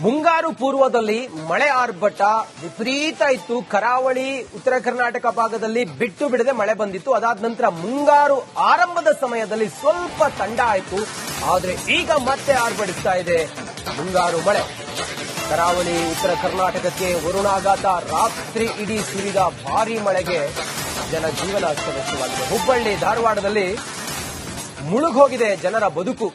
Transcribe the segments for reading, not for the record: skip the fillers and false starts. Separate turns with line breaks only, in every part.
ಮುಂಗಾರು ಪೂರ್ವದಲ್ಲಿ ಮಳೆ ಆರ್ಭಟ ವಿಪರೀತ ಇತ್ತು. ಕರಾವಳಿ, ಉತ್ತರ ಕರ್ನಾಟಕ ಭಾಗದಲ್ಲಿ ಬಿಟ್ಟು ಬಿಡದೆ ಮಳೆ ಬಂದಿತ್ತು. ಅದಾದ ನಂತರ ಮುಂಗಾರು ಆರಂಭದ ಸಮಯದಲ್ಲಿ ಸ್ವಲ್ಪ ತಂಡ ಆಯಿತು. ಆದರೆ ಈಗ ಮತ್ತೆ ಆರ್ಭಟಿಸ್ತಾ ಇದೆ ಮುಂಗಾರು ಮಳೆ. ಕರಾವಳಿ, ಉತ್ತರ ಕರ್ನಾಟಕಕ್ಕೆ ವರುಣಾಘಾತ, ರಾತ್ರಿ ಇಡೀ ಸುರಿದ ಭಾರೀ ಮಳೆಗೆ ಜನಜೀವನ ಅಸ್ತವ್ಯಸ್ತವಾಗಿದೆ. ಹುಬ್ಬಳ್ಳಿ, ಧಾರವಾಡದಲ್ಲಿ ಮುಳುಗೋಗಿದೆ ಜನರ ಬದುಕು.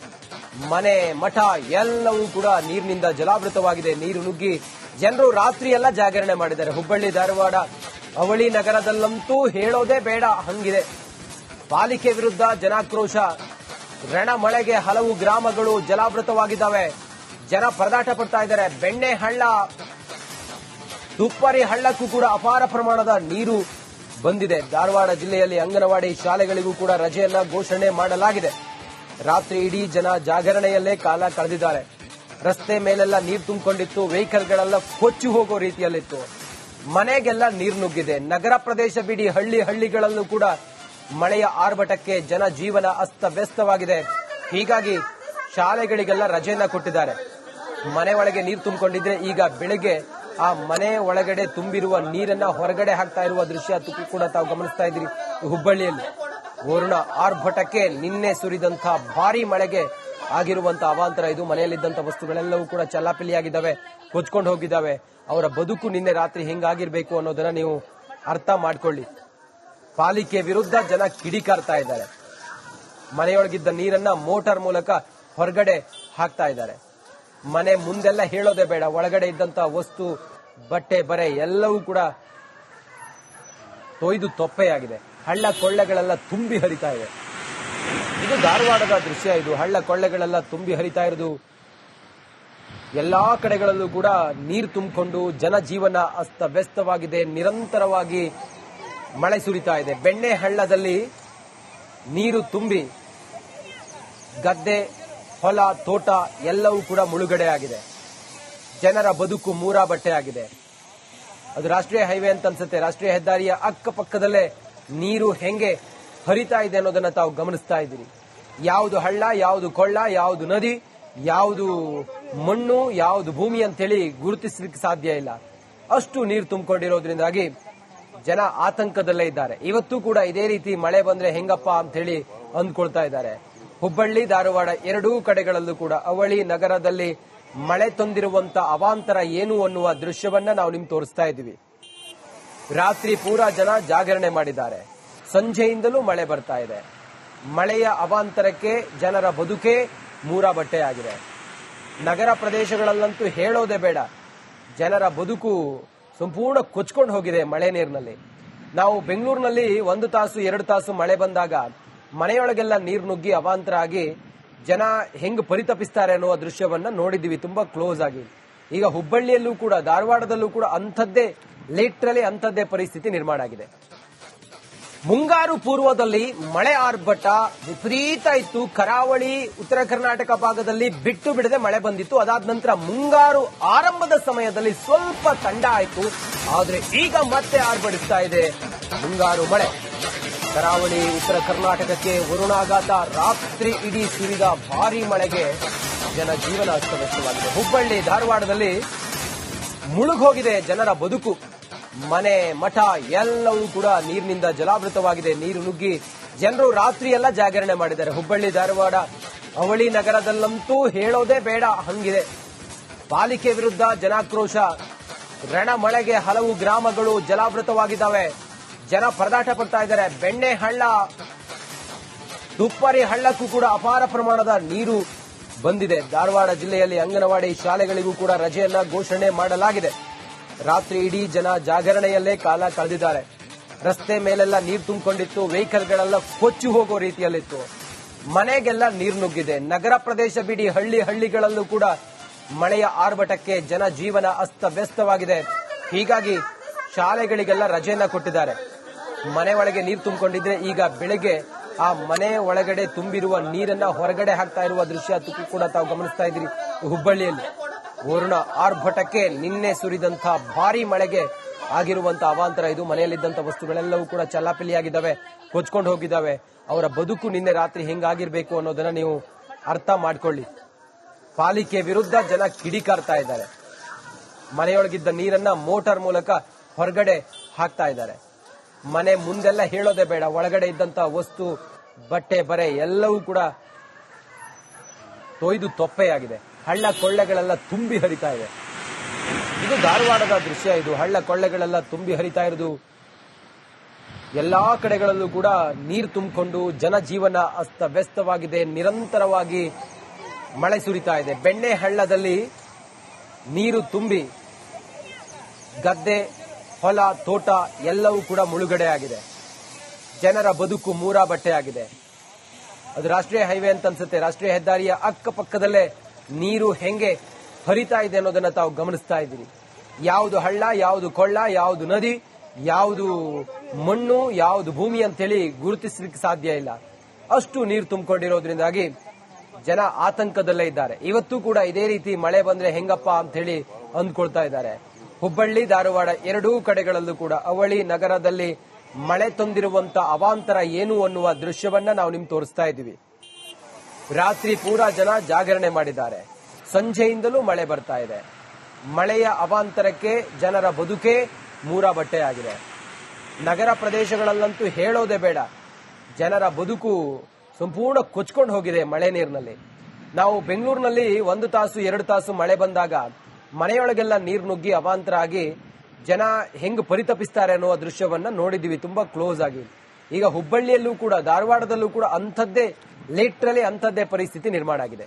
ಮನೆ, ಮಠ ಎಲ್ಲವೂ ಕೂಡ ನೀರಿನಿಂದ ಜಲಾವೃತವಾಗಿದೆ. ನೀರು ನುಗ್ಗಿ ಜನರು ರಾತ್ರಿಯೆಲ್ಲ ಜಾಗರಣೆ ಮಾಡಿದ್ದಾರೆ. ಹುಬ್ಬಳ್ಳಿ, ಧಾರವಾಡ, ಅವಳಿ ನಗರದಲ್ಲಂತೂ ಹೇಳೋದೇ ಬೇಡ ಹಂಗಿದೆ. ಪಾಲಿಕೆ ವಿರುದ್ಧ ಜನಾಕ್ರೋಶ. ರಣ ಮಳೆಗೆ ಹಲವು ಗ್ರಾಮಗಳು ಜಲಾವೃತವಾಗಿದ್ದಾವೆ. ಜನ ಪರದಾಟ ಪಡ್ತಾ ಇದ್ದಾರೆ. ಬೆಣ್ಣೆ ಹಳ್ಳ, ತುಪ್ಪರಿ ಹಳ್ಳಕ್ಕೂ ಕೂಡ ಅಪಾರ ಪ್ರಮಾಣದ ನೀರು ಬಂದಿದೆ. ಧಾರವಾಡ ಜಿಲ್ಲೆಯಲ್ಲಿ ಅಂಗನವಾಡಿ ಶಾಲೆಗಳಿಗೂ ಕೂಡ ರಜೆಯನ್ನ ಘೋಷಣೆ ಮಾಡಲಾಗಿದೆ. ರಾತ್ರಿ ಇಡೀ ಜನ ಜಾಗರಣೆಯಲ್ಲೇ ಕಾಲ ಕಳೆದಿದ್ದಾರೆ. ರಸ್ತೆ ಮೇಲೆಲ್ಲ ನೀರು ತುಂಬಿಕೊಂಡಿತ್ತು. ವೆಹಿಕಲ್ಗಳೆಲ್ಲ ಕೊಚ್ಚಿ ಹೋಗೋ ರೀತಿಯಲ್ಲಿತ್ತು. ಮನೆಗೆಲ್ಲ ನೀರು ನುಗ್ಗಿದೆ. ನಗರ ಪ್ರದೇಶ ಬಿಡಿ ಹಳ್ಳಿಗಳಲ್ಲೂ ಕೂಡ ಮಳೆಯ ಆರ್ಭಟಕ್ಕೆ ಜನಜೀವನ ಅಸ್ತವ್ಯಸ್ತವಾಗಿದೆ. ಹೀಗಾಗಿ ಶಾಲೆಗಳಿಗೆಲ್ಲ ರಜೆಯನ್ನ ಕೊಟ್ಟಿದ್ದಾರೆ. ಮನೆ ಒಳಗೆ ನೀರು ತುಂಬಿಕೊಂಡಿದ್ರೆ ಈಗ ಬೆಳಗ್ಗೆ ಆ ಮನೆ ಒಳಗಡೆ ತುಂಬಿರುವ ನೀರನ್ನ ಹೊರಗಡೆ ಹಾಕ್ತಾ ಇರುವ ದೃಶ್ಯ ಕೂಡ ತಾವು ಗಮನಿಸ್ತಾ ಇದ್ದೀರಿ. ಹುಬ್ಬಳ್ಳಿಯಲ್ಲಿ ವರುಣ ಆರ್ಭಟಕ್ಕೆ ನಿನ್ನೆ ಸುರಿದಂತಹ ಭಾರೀ ಮಳೆಗೆ ಆಗಿರುವಂತಹ ಅವಾಂತರ ಇದು. ಮನೆಯಲ್ಲಿದ್ದಂತಹ ವಸ್ತುಗಳೆಲ್ಲವೂ ಕೂಡ ಚಲ್ಲಾಪಿಲ್ಲಿಯಾಗಿದ್ದಾವೆ, ಕೊಚ್ಕೊಂಡು ಹೋಗಿದ್ದಾವೆ. ಅವರ ಬದುಕು ನಿನ್ನೆ ರಾತ್ರಿ ಹೆಂಗಾಗಿರ್ಬೇಕು ಅನ್ನೋದನ್ನ ನೀವು ಅರ್ಥ ಮಾಡ್ಕೊಳ್ಳಿ. ಪಾಲಿಕೆ ವಿರುದ್ಧ ಜನ ಕಿಡಿಕಾರ್ತಾ ಇದ್ದಾರೆ. ಮನೆಯೊಳಗಿದ್ದ ನೀರನ್ನ ಮೋಟಾರ್ ಮೂಲಕ ಹೊರಗಡೆ ಹಾಕ್ತಾ ಇದ್ದಾರೆ. ಮನೆ ಮುಂದೆಲ್ಲ ಹೇಳೋದೇ ಬೇಡ. ಒಳಗಡೆ ಇದ್ದಂತಹ ವಸ್ತು, ಬಟ್ಟೆ, ಬರೆ ಎಲ್ಲವೂ ಕೂಡ ತೊಯ್ದು ತೊಪ್ಪೆಯಾಗಿದೆ. ಹಳ್ಳ ಕೊಳ್ಳೆಗಳೆಲ್ಲ ತುಂಬಿ ಹರಿತಾ ಇವೆ. ಇದು ಧಾರವಾಡದ ದೃಶ್ಯ. ಇದು ಹಳ್ಳ ಕೊಳ್ಳೆಗಳೆಲ್ಲ ತುಂಬಿ ಹರಿತಾ ಇರೋದು. ಎಲ್ಲಾ ಕಡೆಗಳಲ್ಲೂ ಕೂಡ ನೀರು ತುಂಬಿಕೊಂಡು ಜನಜೀವನ ಅಸ್ತವ್ಯಸ್ತವಾಗಿದೆ. ನಿರಂತರವಾಗಿ ಮಳೆ ಸುರಿತಾ ಇದೆ. ಬೆಣ್ಣೆ ಹಳ್ಳದಲ್ಲಿ ನೀರು ತುಂಬಿ ಗದ್ದೆ, ಹೊಲ, ತೋಟ ಎಲ್ಲವೂ ಕೂಡ ಮುಳುಗಡೆ ಆಗಿದೆ. ಜನರ ಬದುಕು ಮೂರಾ ಬಟ್ಟೆ ಆಗಿದೆ. ಅದು ರಾಷ್ಟ್ರೀಯ ಹೈವೇ ಅಂತ ಅನ್ಸುತ್ತೆ. ರಾಷ್ಟ್ರೀಯ ಹೆದ್ದಾರಿಯ ಅಕ್ಕಪಕ್ಕದಲ್ಲೇ ನೀರು ಹೆಂಗೆ ಹರಿತಾ ಇದೆ ಅನ್ನೋದನ್ನ ತಾವು ಗಮನಿಸ್ತಾ ಇದ್ದೀರಿ. ಯಾವುದು ಹಳ್ಳ, ಯಾವುದು ಕೊಳ್ಳ, ಯಾವುದು ನದಿ, ಯಾವುದು ಮಣ್ಣು, ಯಾವುದು ಭೂಮಿ ಅಂತೇಳಿ ಗುರುತಿಸಲಿಕ್ಕೆ ಸಾಧ್ಯ ಇಲ್ಲ. ಅಷ್ಟು ನೀರು ತುಂಬಿಕೊಂಡಿರೋದ್ರಿಂದಾಗಿ ಜನ ಆತಂಕದಲ್ಲೇ ಇದ್ದಾರೆ. ಇವತ್ತು ಕೂಡ ಇದೇ ರೀತಿ ಮಳೆ ಬಂದ್ರೆ ಹೆಂಗಪ್ಪ ಅಂತ ಹೇಳಿ ಅಂದ್ಕೊಳ್ತಾ ಇದ್ದಾರೆ. ಹುಬ್ಬಳ್ಳಿ, ಧಾರವಾಡ ಎರಡೂ ಕಡೆಗಳಲ್ಲೂ ಕೂಡ ಅವಳಿ ನಗರದಲ್ಲಿ ಮಳೆ ತಂದಿರುವಂತ ಅವಾಂತರ ಏನು ಅನ್ನುವ ದೃಶ್ಯವನ್ನ ನಾವು ನಿಮ್ಗೆ ತೋರಿಸ್ತಾ ಇದ್ದೀವಿ. ರಾತ್ರಿ ಪೂರಾ ಜನ ಜಾಗರಣೆ ಮಾಡಿದ್ದಾರೆ. ಸಂಜೆಯಿಂದಲೂ ಮಳೆ ಬರ್ತಾ ಇದೆ. ಮಳೆಯ ಅವಾಂತರಕ್ಕೆ ಜನರ ಬದುಕೇ ಮೂರಾ ಬಟ್ಟೆ ಆಗಿದೆ. ನಗರ ಪ್ರದೇಶಗಳಲ್ಲಂತೂ ಹೇಳೋದೇ ಬೇಡ. ಜನರ ಬದುಕು ಸಂಪೂರ್ಣ ಕೊಚ್ಕೊಂಡು ಹೋಗಿದೆ ಮಳೆ ನೀರಿನಲ್ಲಿ. ನಾವು ಬೆಂಗಳೂರಿನಲ್ಲಿ 1 ತಾಸು 2 ತಾಸು ಮಳೆ ಬಂದಾಗ ಮನೆಯೊಳಗೆಲ್ಲ ನೀರು ನುಗ್ಗಿ ಅವಾಂತರ ಆಗಿ ಜನ ಹೆಂಗ್ ಪರಿತಪಿಸ್ತಾರೆ ಅನ್ನುವ ದೃಶ್ಯವನ್ನ ನೋಡಿದ್ದೀವಿ ತುಂಬಾ ಕ್ಲೋಸ್ ಆಗಿ. ಈಗ ಹುಬ್ಬಳ್ಳಿಯಲ್ಲೂ ಕೂಡ, ಧಾರವಾಡದಲ್ಲೂ ಕೂಡ ಲಿಟ್ರಲಿ ಅಂಥದ್ದೇ ಪರಿಸ್ಥಿತಿ ನಿರ್ಮಾಣ ಆಗಿದೆ. ಮುಂಗಾರು ಪೂರ್ವದಲ್ಲಿ ಮಳೆ ಆರ್ಭಟ ವಿಪರೀತ ಇತ್ತು. ಕರಾವಳಿ, ಉತ್ತರ ಕರ್ನಾಟಕ ಭಾಗದಲ್ಲಿ ಬಿಟ್ಟು ಬಿಡದೆ ಮಳೆ ಬಂದಿತ್ತು. ಅದಾದ ನಂತರ ಮುಂಗಾರು ಆರಂಭದ ಸಮಯದಲ್ಲಿ ಸ್ವಲ್ಪ ತಂಡ ಆಯಿತು. ಆದರೆ ಈಗ ಮತ್ತೆ ಆರ್ಭಟಿಸ್ತಾ ಇದೆ ಮುಂಗಾರು ಮಳೆ. ಕರಾವಳಿ, ಉತ್ತರ ಕರ್ನಾಟಕಕ್ಕೆ ವರುಣಾಘಾತ, ರಾತ್ರಿ ಇಡೀ ಸುರಿದ ಭಾರೀ ಮಳೆಗೆ ಜನಜೀವನ ಅಸ್ತವ್ಯಸ್ತವಾಗಿದೆ. ಹುಬ್ಬಳ್ಳಿ, ಧಾರವಾಡದಲ್ಲಿ ಮುಳುಗೋಗಿದೆ ಜನರ ಬದುಕು. ಮನೆ, ಮಠ ಎಲ್ಲವೂ ಕೂಡ ನೀರಿನಿಂದ ಜಲಾವೃತವಾಗಿದೆ. ನೀರು ನುಗ್ಗಿ ಜನರು ರಾತ್ರಿಯೆಲ್ಲ ಜಾಗರಣೆ ಮಾಡಿದ್ದಾರೆ. ಹುಬ್ಬಳ್ಳಿ, ಧಾರವಾಡ, ಅವಳಿ ನಗರದಲ್ಲಂತೂ ಹೇಳೋದೇ ಬೇಡ ಹಂಗಿದೆ. ಪಾಲಿಕೆ ವಿರುದ್ಧ ಜನಾಕ್ರೋಶ. ರಣ ಮಳೆಗೆ ಹಲವು ಗ್ರಾಮಗಳು ಜಲಾವೃತವಾಗಿದ್ದಾವೆ. ಜನ ಪರದಾಟ ಪಡ್ತಾ ಇದ್ದಾರೆ. ಬೆಣ್ಣೆ ಹಳ್ಳ, ತುಪ್ಪರಿ ಹಳ್ಳಕ್ಕೂ ಕೂಡ ಅಪಾರ ಪ್ರಮಾಣದ ನೀರು ಬಂದಿದೆ. ಧಾರವಾಡ ಜಿಲ್ಲೆಯಲ್ಲಿ ಅಂಗನವಾಡಿ ಶಾಲೆಗಳಿಗೂ ಕೂಡ ರಜೆಯನ್ನ ಘೋಷಣೆ ಮಾಡಲಾಗಿದೆ. ರಾತ್ರಿ ಇಡೀ ಜನ ಜಾಗರಣೆಯಲ್ಲೇ ಕಾಲ ಕಳೆದಿದ್ದಾರೆ. ರಸ್ತೆ ಮೇಲೆಲ್ಲ ನೀರು ತುಂಬಿಕೊಂಡಿತ್ತು. ವೆಹಿಕಲ್ಗಳೆಲ್ಲ ಕೊಚ್ಚಿ ಹೋಗೋ ರೀತಿಯಲ್ಲಿತ್ತು. ಮನೆಗೆಲ್ಲ ನೀರು ನುಗ್ಗಿದೆ. ನಗರ ಪ್ರದೇಶ ಬಿಡಿ ಹಳ್ಳಿಗಳಲ್ಲೂ ಕೂಡ ಮಳೆಯ ಆರ್ಭಟಕ್ಕೆ ಜನಜೀವನ ಅಸ್ತವ್ಯಸ್ತವಾಗಿದೆ. ಹೀಗಾಗಿ ಶಾಲೆಗಳಿಗೆಲ್ಲ ರಜೆಯನ್ನ ಕೊಟ್ಟಿದ್ದಾರೆ. ಮನೆ ಒಳಗೆ ನೀರು ತುಂಬಿಕೊಂಡಿದ್ರೆ ಈಗ ಬೆಳಗ್ಗೆ ಆ ಮನೆ ಒಳಗಡೆ ತುಂಬಿರುವ ನೀರನ್ನ ಹೊರಗಡೆ ಹಾಕ್ತಾ ಇರುವ ದೃಶ್ಯ ಕೂಡ ತಾವು ಗಮನಿಸ್ತಾ ಇದ್ದೀರಿ. ಹುಬ್ಬಳ್ಳಿಯಲ್ಲಿ ವರುಣ ಆರ್ಭಟಕ್ಕೆ ನಿನ್ನೆ ಸುರಿದಂತಹ ಭಾರೀ ಮಳೆಗೆ ಆಗಿರುವಂತಹ ಅವಾಂತರ ಇದು. ಮನೆಯಲ್ಲಿದ್ದಂತಹ ವಸ್ತುಗಳೆಲ್ಲವೂ ಕೂಡ ಚಲ್ಲಾಪಿಲ್ಲಿಯಾಗಿದ್ದಾವೆ, ಕೊಚ್ಕೊಂಡು ಹೋಗಿದ್ದಾವೆ. ಅವರ ಬದುಕು ನಿನ್ನೆ ರಾತ್ರಿ ಹೆಂಗಾಗಿರ್ಬೇಕು ಅನ್ನೋದನ್ನ ನೀವು ಅರ್ಥ ಮಾಡ್ಕೊಳ್ಳಿ. ಪಾಲಿಕೆ ವಿರುದ್ಧ ಜನ ಕಿಡಿಕಾರ್ತಾ ಇದ್ದಾರೆ. ಮನೆಯೊಳಗಿದ್ದ ನೀರನ್ನ ಮೋಟಾರ್ ಮೂಲಕ ಹೊರಗಡೆ ಹಾಕ್ತಾ ಇದ್ದಾರೆ. ಮನೆ ಮುಂದೆಲ್ಲ ಹೇಳೋದೇ ಬೇಡ, ಒಳಗಡೆ ಇದ್ದಂತ ವಸ್ತು, ಬಟ್ಟೆ ಬರೆ ಎಲ್ಲವೂ ಕೂಡ ತೊಯ್ದು ತೊಪ್ಪೆಯಾಗಿದೆ. ಹಳ್ಳ ಕೊಳ್ಳೆಗಳೆಲ್ಲ ತುಂಬಿ ಹರಿತಾ ಇದೆ. ಇದು ಧಾರವಾಡದ ದೃಶ್ಯ. ಇದು ಹಳ್ಳ ಕೊಳ್ಳೆಗಳೆಲ್ಲ ತುಂಬಿ ಹರಿತಾ ಇರೋದು. ಎಲ್ಲಾ ಕಡೆಗಳಲ್ಲೂ ಕೂಡ ನೀರು ತುಂಬಿಕೊಂಡು ಜನಜೀವನ ಅಸ್ತವ್ಯಸ್ತವಾಗಿದೆ. ನಿರಂತರವಾಗಿ ಮಳೆ ಸುರಿತಾ ಇದೆ. ಬೆಣ್ಣೆ ಹಳ್ಳದಲ್ಲಿ ನೀರು ತುಂಬಿ ಗದ್ದೆ, ಹೊಲ, ತೋಟ ಎಲ್ಲವೂ ಕೂಡ ಮುಳುಗಡೆ ಆಗಿದೆ. ಜನರ ಬದುಕು ಮೂರಾ ಬಟ್ಟೆ ಆಗಿದೆ. ಅದು ರಾಷ್ಟ್ರೀಯ ಹೈವೇ ಅಂತ ಅನ್ಸುತ್ತೆ. ರಾಷ್ಟ್ರೀಯ ಹೆದ್ದಾರಿಯ ಅಕ್ಕಪಕ್ಕದಲ್ಲೇ ನೀರು ಹೆಂಗೆ ಹರಿತಾ ಇದೆ ಅನ್ನೋದನ್ನ ತಾವು ಗಮನಿಸ್ತಾ ಇದ್ದೀರಿ. ಯಾವುದು ಹಳ್ಳ, ಯಾವುದು ಕೊಳ್ಳ, ಯಾವುದು ನದಿ, ಯಾವುದು ಮಣ್ಣು, ಯಾವುದು ಭೂಮಿ ಅಂತೇಳಿ ಗುರುತಿಸಲಿಕ್ಕೆ ಸಾಧ್ಯ ಇಲ್ಲ. ಅಷ್ಟು ನೀರು ತುಂಬಿಕೊಂಡಿರೋದ್ರಿಂದಾಗಿ ಜನ ಆತಂಕದಲ್ಲೇ ಇದ್ದಾರೆ. ಇವತ್ತು ಕೂಡ ಇದೇ ರೀತಿ ಮಳೆ ಬಂದ್ರೆ ಹೆಂಗಪ್ಪ ಅಂತ ಹೇಳಿ ಅಂದ್ಕೊಳ್ತಾ ಇದ್ದಾರೆ. ಹುಬ್ಬಳ್ಳಿ, ಧಾರವಾಡ ಎರಡೂ ಕಡೆಗಳಲ್ಲೂ ಕೂಡ ಅವಳಿ ನಗರದಲ್ಲಿ ಮಳೆ ತಂದಿರುವಂತ ಅವಾಂತರ ಏನು ಅನ್ನುವ ದೃಶ್ಯವನ್ನ ನಾವು ನಿಮ್ಗೆ ತೋರಿಸ್ತಾ ಇದ್ದೀವಿ. ರಾತ್ರಿ ಪೂರಾ ಜನ ಜಾಗರಣೆ ಮಾಡಿದ್ದಾರೆ. ಸಂಜೆಯಿಂದಲೂ ಮಳೆ ಬರ್ತಾ ಇದೆ. ಮಳೆಯ ಅವಾಂತರಕ್ಕೆ ಜನರ ಬದುಕೇ ಮೂರಾ ಬಟ್ಟೆ ಆಗಿದೆ. ನಗರ ಪ್ರದೇಶಗಳಲ್ಲಂತೂ ಹೇಳೋದೇ ಬೇಡ, ಜನರ ಬದುಕು ಸಂಪೂರ್ಣ ಕೊಚ್ಕೊಂಡು ಹೋಗಿದೆ ಮಳೆ ನೀರಿನಲ್ಲಿ. ನಾವು ಬೆಂಗಳೂರಿನಲ್ಲಿ 1 ತಾಸು 2 ತಾಸು ಮಳೆ ಬಂದಾಗ ಮನೆಯೊಳಗೆಲ್ಲ ನೀರು ನುಗ್ಗಿ ಅವಾಂತರ ಆಗಿ ಜನ ಹೆಂಗ್ ಪರಿತಪಿಸ್ತಾರೆ ಅನ್ನುವ ದೃಶ್ಯವನ್ನ ನೋಡಿದೀವಿ ತುಂಬಾ ಕ್ಲೋಸ್ ಆಗಿ. ಈಗ ಹುಬ್ಬಳ್ಳಿಯಲ್ಲೂ ಕೂಡ, ಧಾರವಾಡದಲ್ಲೂ ಕೂಡ ಲಿಟ್ರಲಿ ಅಂಥದ್ದೇ ಪರಿಸ್ಥಿತಿ ನಿರ್ಮಾಣ ಆಗಿದೆ.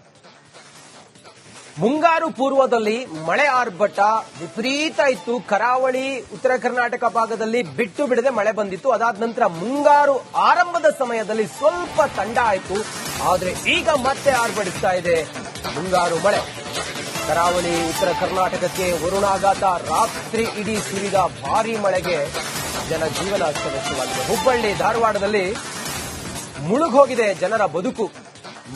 ಮುಂಗಾರು ಪೂರ್ವದಲ್ಲಿ ಮಳೆ ಆರ್ಭಟ ವಿಪರೀತ ಇತ್ತು. ಕರಾವಳಿ, ಉತ್ತರ ಕರ್ನಾಟಕ ಭಾಗದಲ್ಲಿ ಬಿಟ್ಟು ಬಿಡದೆ ಮಳೆ ಬಂದಿತ್ತು. ಅದಾದ ನಂತರ ಮುಂಗಾರು ಆರಂಭದ ಸಮಯದಲ್ಲಿ ಸ್ವಲ್ಪ ತಂಡ ಆಯಿತು. ಆದ್ರೆ ಈಗ ಮತ್ತೆ ಆರ್ಭಟಿಸ್ತಾ ಇದೆ ಮುಂಗಾರು ಮಳೆ. ಕರಾವಳಿ, ಉತ್ತರ ಕರ್ನಾಟಕಕ್ಕೆ ವರುಣಾಘಾತ. ರಾತ್ರಿ ಇಡೀ ಸುರಿದ ಭಾರೀ ಮಳೆಗೆ ಜನಜೀವನ ಅಸ್ತವ್ಯಸ್ತವಾಗಿದೆ. ಹುಬ್ಬಳ್ಳಿ, ಧಾರವಾಡದಲ್ಲಿ ಮುಳುಗೋಗಿದೆ ಜನರ ಬದುಕು.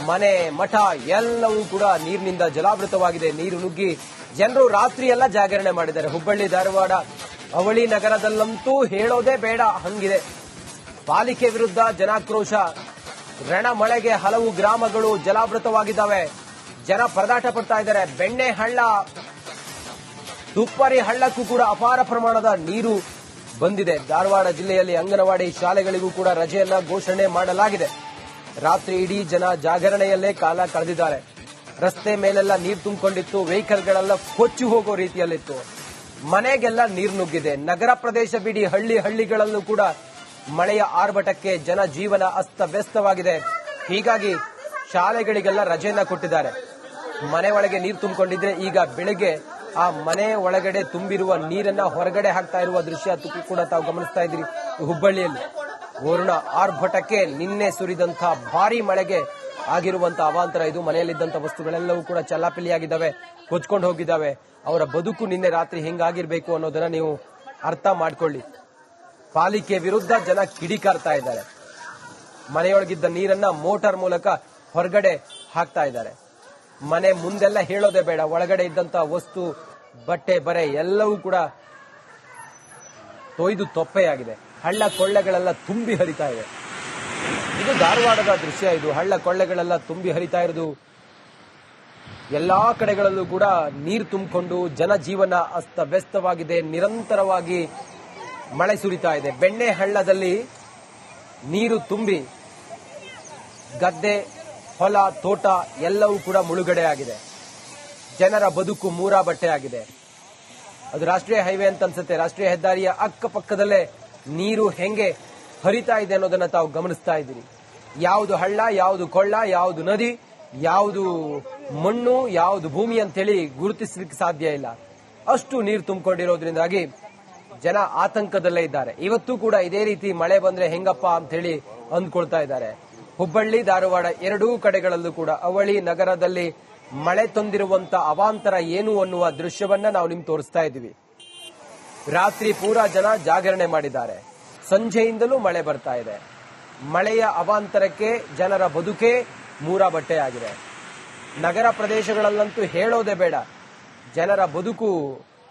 ಮನೆ, ಮಠ ಎಲ್ಲವೂ ಕೂಡ ನೀರಿನಿಂದ ಜಲಾವೃತವಾಗಿದೆ. ನೀರು ನುಗ್ಗಿ ಜನರು ರಾತ್ರಿ ಎಲ್ಲ ಜಾಗರಣೆ ಮಾಡಿದ್ದಾರೆ. ಹುಬ್ಬಳ್ಳಿ, ಧಾರವಾಡ, ಅವಳಿ ನಗರದಲ್ಲಂತೂ ಹೇಳೋದೇ ಬೇಡ ಹಂಗಿದೆ. ಪಾಲಿಕೆ ವಿರುದ್ಧ ಜನಾಕ್ರೋಶ. ರಣ ಮಳೆಗೆ ಹಲವು ಗ್ರಾಮಗಳು ಜಲಾವೃತವಾಗಿದ್ದಾವೆ. ಜನ ಪರದಾಟ ಪಡ್ತಾ ಇದ್ದಾರೆ. ಬೆಣ್ಣೆ ಹಳ್ಳ, ತುಪ್ಪರಿ ಹಳ್ಳಕ್ಕೂ ಕೂಡ ಅಪಾರ ಪ್ರಮಾಣದ ನೀರು ಬಂದಿದೆ. ಧಾರವಾಡ ಜಿಲ್ಲೆಯಲ್ಲಿ ಅಂಗನವಾಡಿ ಶಾಲೆಗಳಿಗೂ ಕೂಡ ರಜೆಯನ್ನ ಘೋಷಣೆ ಮಾಡಲಾಗಿದೆ. ರಾತ್ರಿ ಇಡೀ ಜನ ಜಾಗರಣೆಯಲ್ಲೇ ಕಾಲ ಕಳೆದಿದ್ದಾರೆ. ರಸ್ತೆ ಮೇಲೆಲ್ಲ ನೀರು ತುಂಬಿಕೊಂಡಿತ್ತು. ವೆಹಿಕಲ್ಗಳೆಲ್ಲ ಕೊಚ್ಚಿ ಹೋಗೋ ರೀತಿಯಲ್ಲಿತ್ತು. ಮನೆಗೆಲ್ಲ ನೀರು ನುಗ್ಗಿದೆ. ನಗರ ಪ್ರದೇಶ ಬಿಡಿ, ಹಳ್ಳಿಗಳಲ್ಲೂ ಕೂಡ ಮಳೆಯ ಆರ್ಭಟಕ್ಕೆ ಜನಜೀವನ ಅಸ್ತವ್ಯಸ್ತವಾಗಿದೆ. ಹೀಗಾಗಿ ಶಾಲೆಗಳಿಗೆಲ್ಲ ರಜೆಯನ್ನ ಕೊಟ್ಟಿದ್ದಾರೆ. ಮನೆ ಒಳಗೆ ನೀರು ತುಂಬಿಕೊಂಡಿದ್ರೆ ಈಗ ಬೆಳಗ್ಗೆ ಆ ಮನೆ ಒಳಗಡೆ ತುಂಬಿರುವ ನೀರನ್ನ ಹೊರಗಡೆ ಹಾಕ್ತಾ ಇರುವ ದೃಶ್ಯ ಕೂಡ ತಾವು ಗಮನಿಸ್ತಾ ಇದ್ದೀರಿ. ಹುಬ್ಬಳ್ಳಿಯಲ್ಲಿ ವರುಣ ಆರ್ಭಟಕ್ಕೆ ನಿನ್ನೆ ಸುರಿದಂತಹ ಭಾರೀ ಮಳೆಗೆ ಆಗಿರುವಂತಹ ಅವಾಂತರ ಇದು. ಮನೆಯಲ್ಲಿದ್ದಂತಹ ವಸ್ತುಗಳೆಲ್ಲವೂ ಕೂಡ ಚಲ್ಲಾಪಿಲ್ಲಿಯಾಗಿದ್ದಾವೆ, ಕೊಚ್ಕೊಂಡು ಹೋಗಿದ್ದಾವೆ. ಅವರ ಬದುಕು ನಿನ್ನೆ ರಾತ್ರಿ ಹೆಂಗಾಗಿರ್ಬೇಕು ಅನ್ನೋದನ್ನ ನೀವು ಅರ್ಥ ಮಾಡ್ಕೊಳ್ಳಿ. ಪಾಲಿಕೆ ವಿರುದ್ಧ ಜನ ಕಿಡಿಕಾರ್ತಾ ಇದ್ದಾರೆ. ಮನೆಯೊಳಗಿದ್ದ ನೀರನ್ನ ಮೋಟಾರ್ ಮೂಲಕ ಹೊರಗಡೆ ಹಾಕ್ತಾ ಇದ್ದಾರೆ. ಮನೆ ಮುಂದೆಲ್ಲ ಹೇಳೋದೇ ಬೇಡ, ಒಳಗಡೆ ಇದ್ದಂತಹ ವಸ್ತು, ಬಟ್ಟೆ ಬರೆ ಎಲ್ಲವೂ ಕೂಡ ತೊಯ್ದು ತೊಪ್ಪೆಯಾಗಿದೆ. ಹಳ್ಳ ಕೊಳ್ಳೆಗಳೆಲ್ಲ ತುಂಬಿ ಹರಿತಾ ಇದೆ. ಇದು ಧಾರವಾಡದ ದೃಶ್ಯ. ಇದು ಹಳ್ಳ ಕೊಳ್ಳೆಗಳೆಲ್ಲ ತುಂಬಿ ಹರಿತಾ ಇರೋದು. ಎಲ್ಲಾ ಕಡೆಗಳಲ್ಲೂ ಕೂಡ ನೀರು ತುಂಬಿಕೊಂಡು ಜನಜೀವನ ಅಸ್ತವ್ಯಸ್ತವಾಗಿದೆ. ನಿರಂತರವಾಗಿ ಮಳೆ ಸುರಿತಾ ಇದೆ. ಬೆಣ್ಣೆ ಹಳ್ಳದಲ್ಲಿ ನೀರು ತುಂಬಿ ಗದ್ದೆ, ಹೊಲ, ತೋಟ ಎಲ್ಲವೂ ಕೂಡ ಮುಳುಗಡೆ ಆಗಿದೆ. ಜನರ ಬದುಕು ಮೂರಾ ಬಟ್ಟೆ ಆಗಿದೆ. ಅದು ರಾಷ್ಟ್ರೀಯ ಹೈವೇ ಅಂತ ಅನ್ಸುತ್ತೆ. ರಾಷ್ಟ್ರೀಯ ಹೆದ್ದಾರಿಯ ಅಕ್ಕಪಕ್ಕದಲ್ಲೇ ನೀರು ಹೆಂಗೆ ಹರಿತಾ ಇದೆ ಅನ್ನೋದನ್ನ ತಾವು ಗಮನಿಸ್ತಾ ಇದ್ದೀರಿ. ಯಾವುದು ಹಳ್ಳ, ಯಾವುದು ಕೊಳ್ಳ, ಯಾವುದು ನದಿ, ಯಾವುದು ಮಣ್ಣು, ಯಾವುದು ಭೂಮಿ ಅಂತೇಳಿ ಗುರುತಿಸಲಿಕ್ಕೆ ಸಾಧ್ಯ ಇಲ್ಲ. ಅಷ್ಟು ನೀರು ತುಂಬಿಕೊಂಡಿರೋದ್ರಿಂದಾಗಿ ಜನ ಆತಂಕದಲ್ಲೇ ಇದ್ದಾರೆ. ಇವತ್ತು ಕೂಡ ಇದೇ ರೀತಿ ಮಳೆ ಬಂದ್ರೆ ಹೆಂಗಪ್ಪ ಅಂತ ಹೇಳಿ ಅಂದ್ಕೊಳ್ತಾ ಇದ್ದಾರೆ. ಹುಬ್ಬಳ್ಳಿ, ಧಾರವಾಡ ಎರಡೂ ಕಡೆಗಳಲ್ಲೂ ಕೂಡ ಅವಳಿ ನಗರದಲ್ಲಿ ಮಳೆ ತಂದಿರುವಂತ ಅವಾಂತರ ಏನು ಅನ್ನುವ ದೃಶ್ಯವನ್ನ ನಾವು ನಿಮ್ಗೆ ತೋರಿಸ್ತಾ ಇದ್ದೀವಿ. ರಾತ್ರಿ ಪೂರಾ ಜನ ಜಾಗರಣೆ ಮಾಡಿದ್ದಾರೆ. ಸಂಜೆಯಿಂದಲೂ ಮಳೆ ಬರ್ತಾ ಇದೆ. ಮಳೆಯ ಅವಾಂತರಕ್ಕೆ ಜನರ ಬದುಕೇ ಮೂರಾ ಬಟ್ಟೆ ಆಗಿದೆ. ನಗರ ಪ್ರದೇಶಗಳಲ್ಲಂತೂ ಹೇಳೋದೇ ಬೇಡ, ಜನರ ಬದುಕು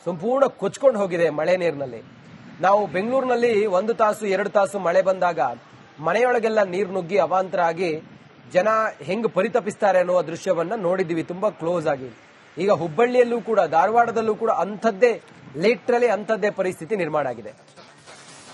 ಸಂಪೂರ್ಣ ಕೊಚ್ಕೊಂಡು ಹೋಗಿದೆ ಮಳೆ ನೀರಿನಲ್ಲಿ. ನಾವು ಬೆಂಗಳೂರಿನಲ್ಲಿ 1 ತಾಸು 2 ತಾಸು ಮಳೆ ಬಂದಾಗ ಮನೆಯೊಳಗೆಲ್ಲ ನೀರು ನುಗ್ಗಿ ಅವಾಂತರ ಆಗಿ ಜನ ಹೆಂಗ್ ಪರಿತಪಿಸ್ತಾರೆ ಅನ್ನೋ ದೃಶ್ಯವನ್ನ ನೋಡಿದೀವಿ ತುಂಬಾ ಕ್ಲೋಸ್ ಆಗಿ. ಈಗ ಹುಬ್ಬಳ್ಳಿಯಲ್ಲೂ ಕೂಡ ಧಾರವಾಡದಲ್ಲೂ ಕೂಡ ಅಂಥದ್ದೇ ಲಿಟ್ರಲಿ ಅಂಥದ್ದೇ ಪರಿಸ್ಥಿತಿ ನಿರ್ಮಾಣ ಆಗಿದೆ.